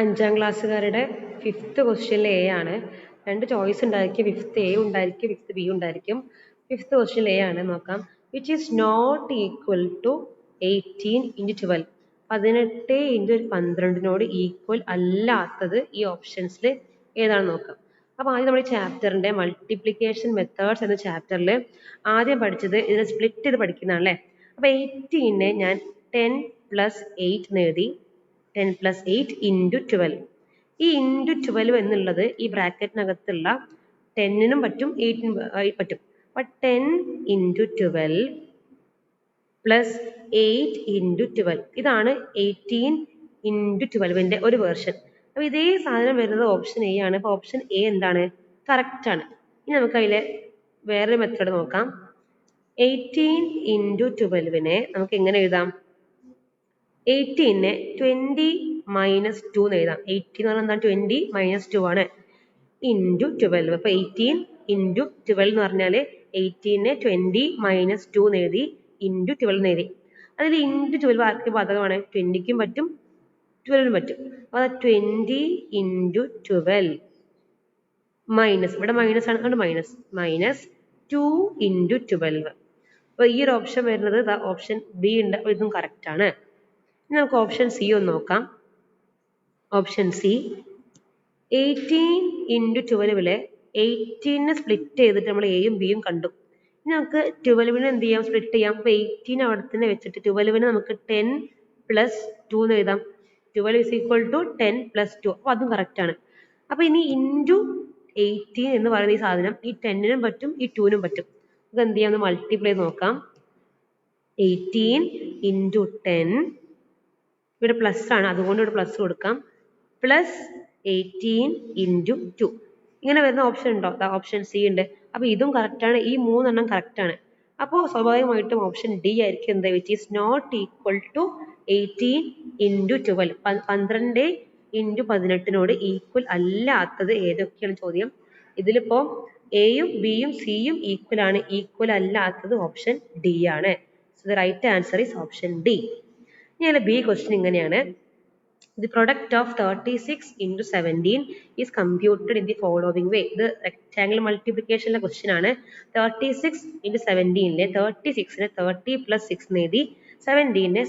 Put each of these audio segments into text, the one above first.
അഞ്ചാം ക്ലാസ്സുകാരുടെ ഫിഫ്ത്ത് ക്വസ്റ്റ്യനിൽ എ ആണ്. രണ്ട് ചോയ്സ് ഉണ്ടായിരിക്കും. ഫിഫ്ത്ത് എ ഉണ്ടായിരിക്കും, ഫിഫ്ത്ത് ബി ഉണ്ടായിരിക്കും. ഫിഫ്ത്ത് ക്വസ്റ്റ്യനിൽ എ ആണ്. നോക്കാം. Which is not equal to 18 into 12. 18 into 12 equal അല്ലാത്തത് ഈ ഓപ്ഷൻസിൽ ഏതാണെന്ന് നോക്കാം. അപ്പോൾ ആദ്യം നമ്മൾ ഈ ചാപ്റ്ററിന്റെ മൾട്ടിപ്ലിക്കേഷൻ മെത്തേഡ്സ് എന്ന ചാപ്റ്ററിൽ ആദ്യം പഠിച്ചത് ഇതിനെ സ്പ്ലിറ്റ് ചെയ്ത് പഠിക്കുന്നതാണ് അല്ലേ. അപ്പോൾ 18 ഞാൻ 10 + 8 എഴുതി. 10 + 8 ഇൻറ്റു 12. ഈ ഇൻറ്റു 12 എന്നുള്ളത് ഈ ബ്രാക്കറ്റിനകത്തുള്ള 10നും പറ്റും 8നും പറ്റും. അപ്പം 10 ഇൻറ്റു 12 പ്ലസ് 8 ഇൻറ്റു 12. ഇതാണ് 18 ഇൻറ്റു 12ന്റെ ഒരു വേർഷൻ. അപ്പോൾ ഇതേ സാധനം വരുന്നത് ഓപ്ഷൻ എ ആണ്. അപ്പോൾ ഓപ്ഷൻ എ എന്താണ്? കറക്റ്റ് ആണ്. ഇനി നമുക്ക് അതിലെ വേറൊരു മെത്തേഡ് നോക്കാം. 18 ഇൻറ്റു 12നെ നമുക്ക് എങ്ങനെ എഴുതാം? 18നെ 20 - 2 എന്ന് എഴുതാം. 18 എന്ന് പറഞ്ഞാൽ 20 - 2 ആണ്. ഇൻറ്റു 12. അപ്പോൾ 18 ഇൻറ്റു 12 എന്ന് പറഞ്ഞാൽ 18നെ 20 - 2 എന്ന് എഴുതി. ഇൻറ്റു 12 എന്ന് എഴുതി. അതിൽ ഇൻറ്റു 12 ആർക്ക് ബാധകമാണ്? 20ക്കും പറ്റും 12നും പറ്റും. അപ്പോൾ 20 ഇൻറ്റു 12 മൈനസ്, ഇവിടെ മൈനസ് ആണ്, അതുകൊണ്ട് മൈനസ് 2 ഇൻറ്റു 12. അപ്പോൾ ഈ ഒരു ഓപ്ഷൻ വരുന്നത് ഓപ്ഷൻ ബി ഉണ്ട്. അപ്പോൾ ഇതും കറക്റ്റ് ആണ്. ഇനി നമുക്ക് ഓപ്ഷൻ സി ഒന്ന് നോക്കാം. ഓപ്ഷൻ സി 18 ഇൻറ്റു 12 18നെ സ്പ്ലിറ്റ് ചെയ്തിട്ട് നമ്മൾ എയും ബിയും കണ്ടു. ഇനി നമുക്ക് 12നെ എന്ത് ചെയ്യാം? സ്പ്ലിറ്റ് ചെയ്യാം. അപ്പോൾ 18 അവിടെ തന്നെ വെച്ചിട്ട് 12നെ നമുക്ക് 10 + 2 എന്ന് എഴുതാം. 12 = 10 + 2. അപ്പോൾ അതും കറക്റ്റ് ആണ്. അപ്പോൾ ഇനി ഇൻറ്റു 18 എന്ന് പറയുന്ന ഈ സാധനം ഈ 10നും പറ്റും ഈ 2നും പറ്റും. നമുക്ക് എന്ത് ചെയ്യാം? ഒന്ന് മൾട്ടിപ്ലൈ നോക്കാം. 18 ഇൻറ്റു 10, ഇവിടെ പ്ലസ് ആണ്, അതുകൊണ്ട് ഇവിടെ പ്ലസ് കൊടുക്കാം. Plus 18 into 2. ഇങ്ങനെ വരുന്ന ഓപ്ഷൻ ഉണ്ടോ? ഓപ്ഷൻ സി ഉണ്ട്. അപ്പോൾ ഇതും കറക്റ്റ് ആണ്. ഈ 3 എണ്ണം കറക്റ്റ് ആണ്. അപ്പോൾ സ്വാഭാവികമായിട്ടും ഓപ്ഷൻ ഡി ആയിരിക്കും എന്താ? Which is not equal to 18 into 12. 12 into 18നോട് ഈക്വൽ അല്ലാത്തത് ഏതൊക്കെയാണ് ചോദ്യം. ഇതിലിപ്പോൾ എയും ബിയും സിയും ഈക്വൽ ആണ്. ഈക്വൽ അല്ലാത്തത് ഓപ്ഷൻ ഡി ആണ്. So the right answer is option D. ഇനി ബി ക്വസ്റ്റ്യൻ ഇങ്ങനെയാണ്. The product of 36 into 17 is computed in the following way. ഇത് rectangle multiplication ക്വസ്റ്റ്യൻ ആണ്. 36 into 17 36നെ 30 + 6 എഴുതി. 17നെ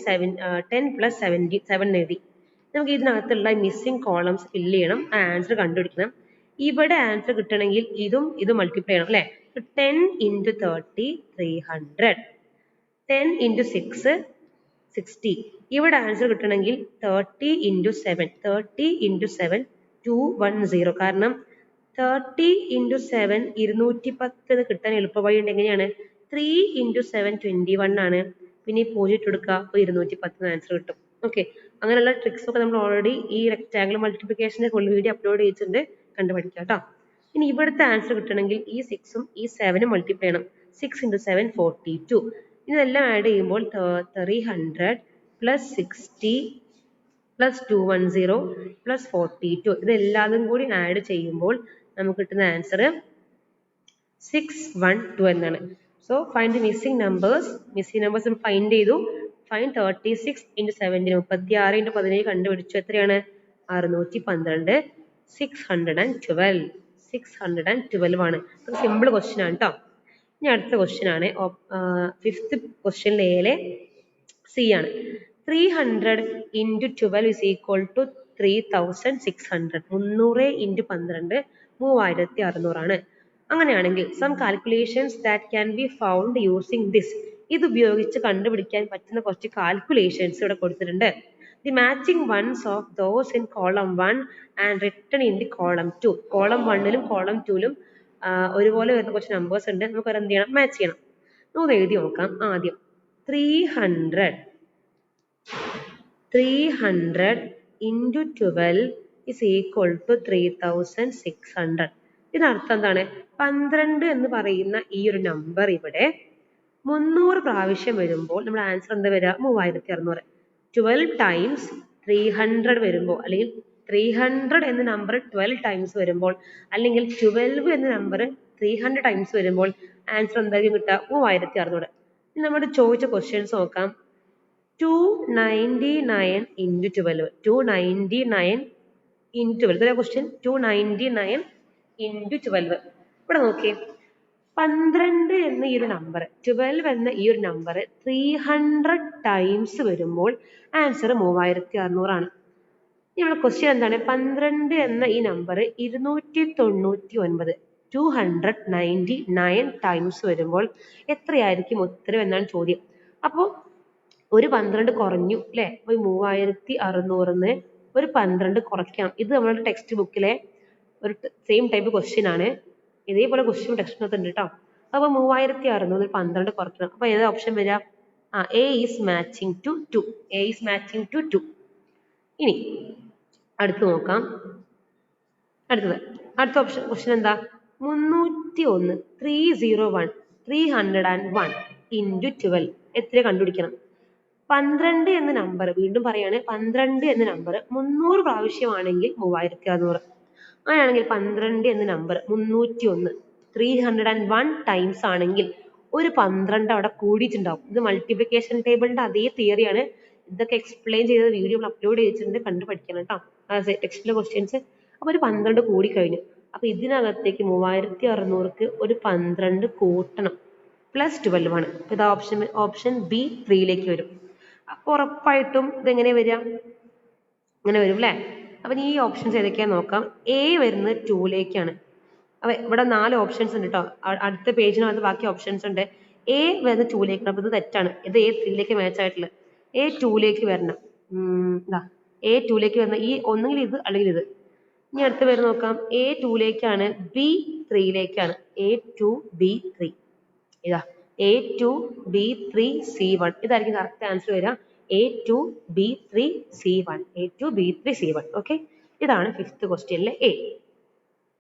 10 + 7 എഴുതി. നമുക്ക് ഇതിനകത്തുള്ള മിസ്സിംഗ് കോളംസ് ഫില്ല് ചെയ്യണം. ആൻസർ കണ്ടുപിടിക്കണം. ഇവിടെ ആൻസർ കിട്ടണമെങ്കിൽ ഇതും മൾട്ടിപ്ലൈ ചെയ്യണം അല്ലേ. 10 into 30 300. 10 into 6 60. ഇവിടെ ആൻസർ കിട്ടണമെങ്കിൽ 30 into 7 210. കാരണം 30 into 7 210 കിട്ടാൻ എളുപ്പവഴി ഉണ്ട്. എങ്ങനെയാണ്? 3 into 7 21 ആണ്. പിന്നെ ഈ 0 ഇട്ട് കൊടുക്കുക, അപ്പോൾ 210 ആൻസർ കിട്ടും. ഓക്കെ, അങ്ങനെയുള്ള ട്രിക്സ് ഒക്കെ നമ്മൾ ഓൾറെഡി ഈ റെക്ടാംഗിൾ മൾട്ടിപ്ലിക്കേഷൻ്റെ ഫുൾ വീഡിയോ അപ്ലോഡ് ചെയ്തിട്ടുണ്ട്, കണ്ടുപഠിക്കാം കേട്ടോ. ഇനി ഇവിടുത്തെ ആൻസർ കിട്ടണമെങ്കിൽ ഈ 6ഉം ഈ 7ഉം മൾട്ടിപ്ലൈ ചെയ്യണം. 6 into 7 42. ഇതെല്ലാം ആഡ് ചെയ്യുമ്പോൾ 300 + 60 + 210 + 42. ഇതെല്ലാതും കൂടി ആഡ് ചെയ്യുമ്പോൾ നമുക്ക് കിട്ടുന്ന ആൻസർ 612 എന്നാണ്. So find the missing numbers find ചെയ്തു. ഫൈൻഡ് 36 into 17, 36 into 17 കണ്ടുപിടിച്ചു. എത്രയാണ്? 612. 612 ആണ്. സിമ്പിൾ ക്വസ്റ്റ്യൻ ആണ് കേട്ടോ. ഇനി അടുത്ത ക്വസ്റ്റ്യൻ ആണ്. ഫിഫ്ത്ത് ക്വസ്റ്റ്യൻ എയിലെ സി ആണ്. 300 into 12 is equal to 3600. 300 into 12 3600 ആണ്. അങ്ങനെയാണെങ്കിൽ some calculations that can be found using this. ഇത് ഉപയോഗിച്ച് കണ്ടുപിടിക്കാൻ പറ്റുന്ന കുറച്ച് കാൽക്കുലേഷൻസ് ഇവിടെ കൊടുത്തിട്ടുണ്ട്. The matching ones of those in column 1 and written in the column 2. column 1ലും column 2ലും ഒരുപോലെ വരുന്ന കുറച്ച് നമ്പേഴ്സ് ഉണ്ട്. നമുക്ക് എന്ത് ചെയ്യണം? മാച്ച് ചെയ്യണം. നമുക്ക് എഴുതി നോക്കാം. ആദ്യം 300 into 12 is equal to 3600. ഇതിനർത്ഥം എന്താണ്? 12 എന്ന് പറയുന്ന ഈ ഒരു നമ്പർ ഇവിടെ 300 പ്രാവശ്യം വരുമ്പോൾ നമ്മുടെ ആൻസർ എന്താ വരിക? 3600. 12 times 300 വരുമ്പോൾ, അല്ലെങ്കിൽ 300 എന്ന നമ്പർ 12 times വരുമ്പോൾ, അല്ലെങ്കിൽ 12 എന്ന നമ്പർ 300 times വരുമ്പോൾ ആൻസർ എന്തായിരിക്കും കിട്ടുക? 3600. ഇനി നമ്മൾ ചോദിച്ച ക്വസ്റ്റ്യൻസ് നോക്കാം. 299 into 12. 299 ഇൻറ്റു 12. ഇതേ ക്വസ്റ്റ്യൻ 299 ഇൻറ്റു 12. ഇവിടെ നോക്കിയേ 12 എന്ന ഈ ഒരു നമ്പർ 12 എന്ന ഈ ഒരു നമ്പർ 300 ടൈംസ് വരുമ്പോൾ ആൻസർ 3600 ആണ്. ഇവിടെ ക്വസ്റ്റ്യൻ എന്താണ്? 12 എന്ന ഈ നമ്പർ 299 299 ടൈംസ് വരുമ്പോൾ എത്രയായിരിക്കും ഉത്തരം എന്നാണ് ചോദ്യം. അപ്പോൾ ഒരു 12 കുറഞ്ഞു അല്ലെ? അപ്പൊ 3600 ഒരു 12 കുറയ്ക്കണം. ഇത് നമ്മുടെ ടെക്സ്റ്റ് ബുക്കിലെ ഒരു സെയിം ടൈപ്പ് ക്വസ്റ്റ്യൻ ആണ്. ഇതേപോലെ ക്വസ്റ്റ്യൻ ടെക്സ്റ്റ് ബുക്ക് ഉണ്ട് കേട്ടോ. അപ്പൊ 3600 12 കുറയ്ക്കണം. അപ്പൊ ഏത് ഓപ്ഷൻ വരിക? A is matching to 2. A is matching to 2. ഇനി അടുത്ത് നോക്കാം. അടുത്ത ഓപ്ഷൻ ക്വസ്റ്റ്യൻ എന്താ? 301 301 ഇൻറ്റു 12 എത്ര കണ്ടുപിടിക്കണം? 12 എന്ന നമ്പർ, വീണ്ടും പറയാണ്, 12 എന്ന നമ്പർ 300 പ്രാവശ്യമാണെങ്കിൽ 3600. അങ്ങനെയാണെങ്കിൽ 12 എന്ന നമ്പർ 301 301 ടൈംസ് ആണെങ്കിൽ ഒരു 12 അവിടെ കൂടിയിട്ടുണ്ടാവും. ഇത് മൾട്ടിപ്ലിക്കേഷൻ ടേബിളിന്റെ അതേ തിയറിയാണ്. ഇതൊക്കെ എക്സ്പ്ലെയിൻ ചെയ്ത വീഡിയോ അപ്ലോഡ് ചെയ്തിട്ടുണ്ട്, കണ്ടു പഠിക്കണം കേട്ടോ. ടെക്സ്റ്റിലെ ക്വസ്റ്റ്യൻസ്. അപ്പൊ ഒരു 12 കൂടി കഴിഞ്ഞു. അപ്പൊ ഇതിനകത്തേക്ക് 3600ക്ക് ഒരു 12 കൂട്ടണം. പ്ലസ് 12 ആണ്. ഇത് ഓപ്ഷൻ ബി 3ലേക്ക് വരും. അപ്പൊ ഉറപ്പായിട്ടും ഇതെങ്ങനെ വരിക? ഇങ്ങനെ വരും അല്ലേ? അപ്പൊ ഈ ഓപ്ഷൻസ് ഏതൊക്കെയാന്ന് നോക്കാം. എ വരുന്നത് 2ലേക്കാണ്. അപ്പൊ ഇവിടെ 4 ഓപ്ഷൻസ് ഉണ്ട് കേട്ടോ. അടുത്ത പേജിനകത്ത് ബാക്കി ഓപ്ഷൻസ് ഉണ്ട്. എ വരുന്നത് 2ലേക്കാണ്. അപ്പൊ ഇത് തെറ്റാണ്. ഇത് എ 3ലേക്ക് മാച്ച് ആയിട്ടുള്ളത്. എ 2ലേക്ക് വരണം. എ 2ലേക്ക് വരുന്ന ഈ ഒന്നുകിൽ ഇത് അല്ലെങ്കിൽ ഇത്. ഇനി അടുത്ത് പേര് നോക്കാം. A 2ലേക്കാണ്, B 3ലേക്കാണ്. A2 B3 ഇതാ A2 B3 C1 ഇതായിരിക്കും കറക്റ്റ് ആൻസർ വരിക. A2 B3 C1 A2 B3 C1. Okay, ഇതാണ് 5th ക്വസ്റ്റ്യനിലെ എ.